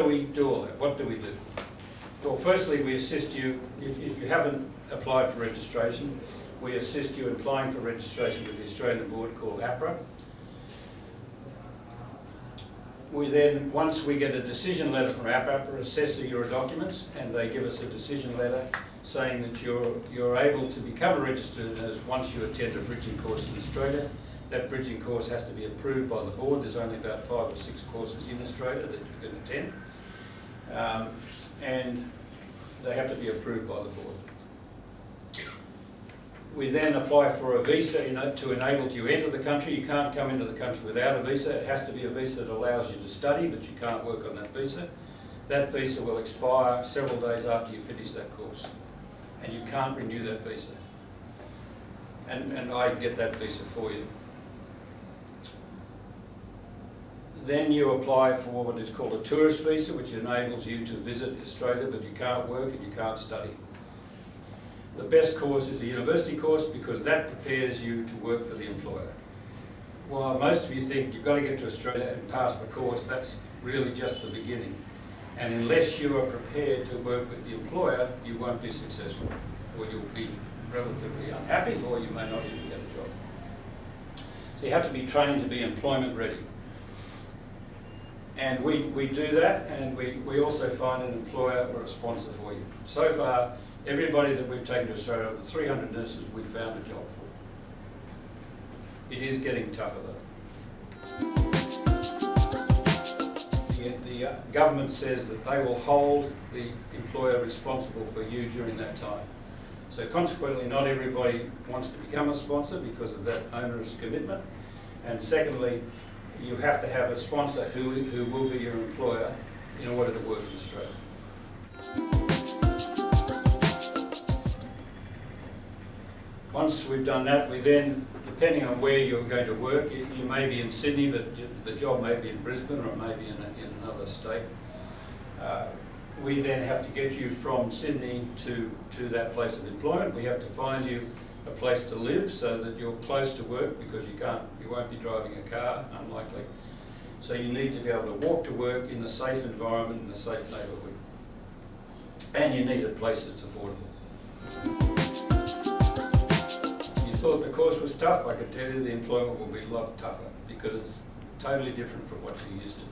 do we do all that? What do we do? Well, firstly, we assist you, if you haven't applied for registration, we assist you in applying for registration with the Australian board called APRA. We then, once we get a decision letter from APRA, assess your documents, and they give us a decision letter saying that you're able to become a registered nurse once you attend a bridging course in Australia. That bridging course has to be approved by the board. There's only about 5 or 6 courses in Australia that you can attend. And they have to be approved by the board. We then apply for a visa to enable you to enter the country. You can't come into the country without a visa. It has to be a visa that allows you to study, but you can't work on that visa. That visa will expire several days after you finish that course, and you can't renew that visa. And I get that visa for you. Then you apply for what is called a tourist visa, which enables you to visit Australia, but you can't work and you can't study. The best course is the university course because that prepares you to work for the employer. While most of you think you've got to get to Australia and pass the course, that's really just the beginning. And unless you are prepared to work with the employer, you won't be successful, or you'll be relatively unhappy, or you may not even get a job. So you have to be trained to be employment ready. And we do that, and we also find an employer or a sponsor for you. So far, everybody that we've taken to Australia, over 300 nurses, we've found a job for. It is getting tougher though. The government says that they will hold the employer responsible for you during that time. So consequently, not everybody wants to become a sponsor because of that onerous commitment. And secondly, you have to have a sponsor who will be your employer in order to work in Australia. Once we've done that, we then, depending on where you're going to work, you may be in Sydney, but the job may be in Brisbane, or it may be in another state. We then have to get you from Sydney to that place of employment. We have to find you a place to live so that you're close to work, because you won't be driving a car, unlikely. So you need to be able to walk to work in a safe environment, in a safe neighbourhood. And you need a place that's affordable. Thought the course was tough. I could tell you the employment will be a lot tougher because it's totally different from what you're used to.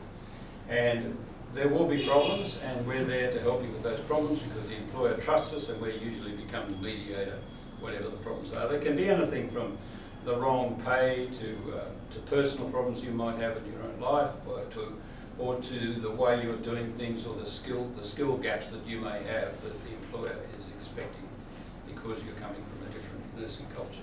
And there will be problems, and we're there to help you with those problems because the employer trusts us, and we usually become the mediator, whatever the problems are. There can be anything from the wrong pay to personal problems you might have in your own life, or to the way you're doing things, or the skill gaps that you may have that the employer is expecting because you're coming from a different nursing culture.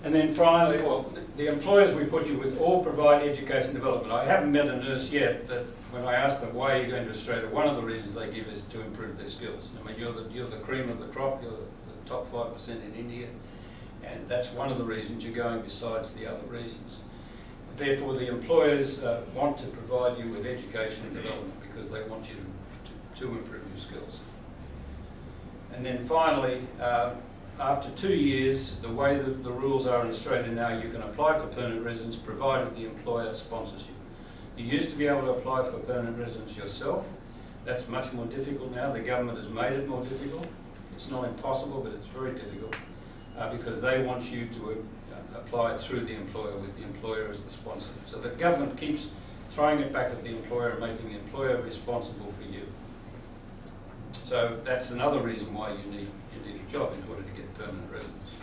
And then finally, well, the employers we put you with all provide education and development. I haven't met a nurse yet that when I ask them why are you going to Australia, one of the reasons they give is to improve their skills. I mean, you're the cream of the crop, you're the top 5% in India, and that's one of the reasons you're going besides the other reasons. Therefore, the employers want to provide you with education and development because they want you to improve your skills. And then finally, after 2 years, the way that the rules are in Australia now, you can apply for permanent residence provided the employer sponsors you. You used to be able to apply for permanent residence yourself. That's much more difficult now. The government has made it more difficult. It's not impossible, but it's very difficult because they want you to apply through the employer with the employer as the sponsor. So the government keeps throwing it back at the employer and making the employer responsible for you. So that's another reason why you need a job in order to get permanent residence.